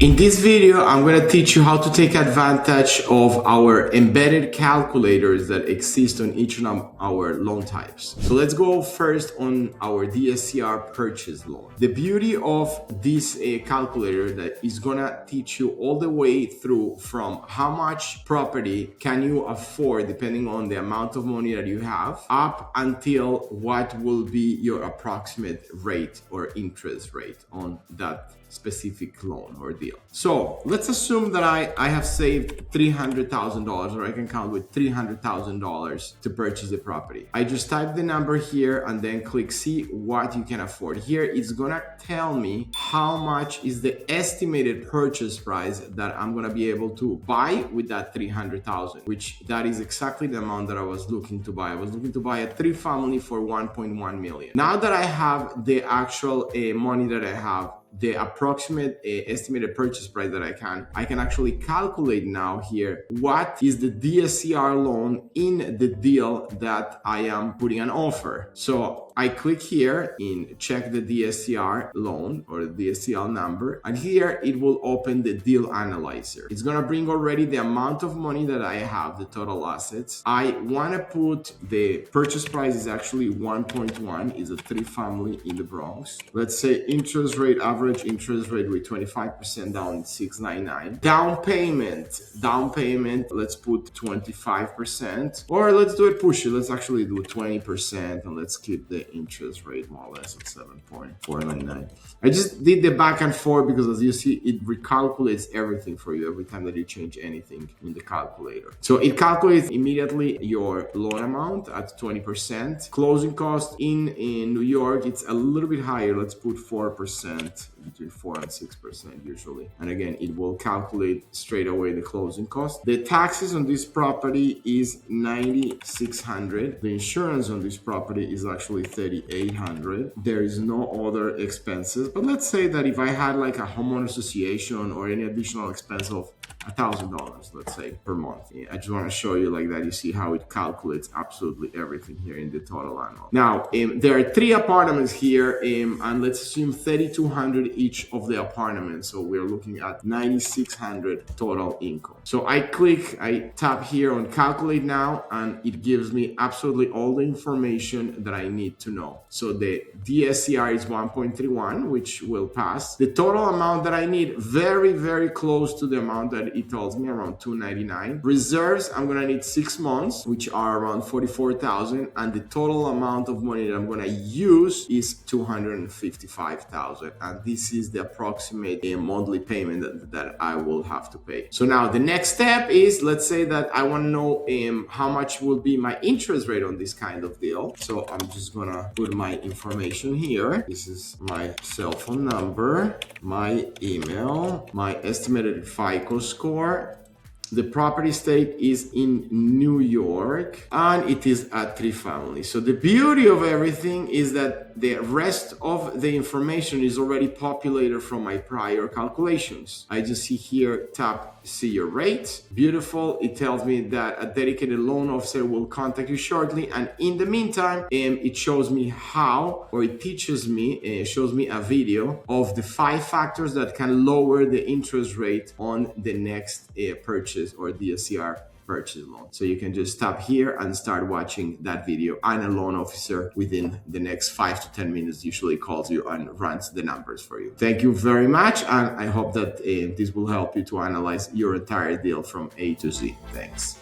In this video, I'm going to teach you how to take advantage of our embedded calculators that exist on each of our loan types. So let's go first on our DSCR Purchase Loan. The beauty of this calculator that is going to teach you all the way through from how much property can you afford depending on the amount of money that you have up until what will be your approximate rate or interest rate on that specific loan or deal. So let's assume that I have saved $300,000, or I can count with $300,000 to purchase the property. I just type the number here and then click see what you can afford. Here it's gonna tell me how much is the estimated purchase price that I'm gonna be able to buy with that $300,000, which that is exactly the amount that I was looking to buy. I was looking to buy a 3-family for $1.1 million. Now that I have the actual money that I have, the approximate estimated purchase price that I can actually calculate now here what is the DSCR loan in the deal that I am putting an offer. So I click here in check the DSCR loan or the DSCR number, and here it will open the deal analyzer. It's gonna bring already the amount of money that I have, the total assets. I wanna put the purchase price is actually 1.1, is a 3-family in the Bronx. Let's say interest rate, average interest rate with 25% down, 699. Down payment, let's put 25%, or let's do it push it. Let's actually do 20%, and let's keep the interest rate more or less at 7.499. I just did the back and forth because, as you see, it recalculates everything for you every time that you change anything in the calculator. So it calculates immediately your loan amount at 20%. Closing cost in New York, it's a little bit higher. Let's put 4%, between 4 and 6% usually. And again, it will calculate straight away the closing cost. The taxes on this property is $9,600. The insurance on this property is actually $3,800. There is no other expenses. But let's say that if I had like a homeowner association or any additional expense of $1,000, let's say, per month. I just want to show you like that. You see how it calculates absolutely everything here in the total annual. Now, there are 3 apartments here, and let's assume $3,200 each of the apartments. So we're looking at $9,600 total income. So I tap here on calculate now, and it gives me absolutely all the information that I need to know. So the DSCR is 1.31, which will pass. The total amount that I need, very, very close to the amount that it tells me, around $299. Reserves, I'm gonna need 6 months, which are around $44,000, and the total amount of money that I'm gonna use is $255,000, and this is the approximate monthly payment that I will have to pay. So now the next step is, let's say that I want to know how much will be my interest rate on this kind of deal. So I'm just gonna put my information here. This is my cell phone number, my email, my estimated FICO score. The property state is in New York, and it is a 3-family. So the beauty of everything is that the rest of the information is already populated from my prior calculations. I just see here, tap see your rate. Beautiful. It tells me that a dedicated loan officer will contact you shortly, and in the meantime, it shows me how, or it teaches me, shows me a video of the 5 factors that can lower the interest rate on the next purchase or DSCR purchase loan. So you can just tap here and start watching that video, and a loan officer within the next 5 to 10 minutes usually calls you and runs the numbers for you. Thank you very much, and I hope that this will help you to analyze your entire deal from A to Z. Thanks.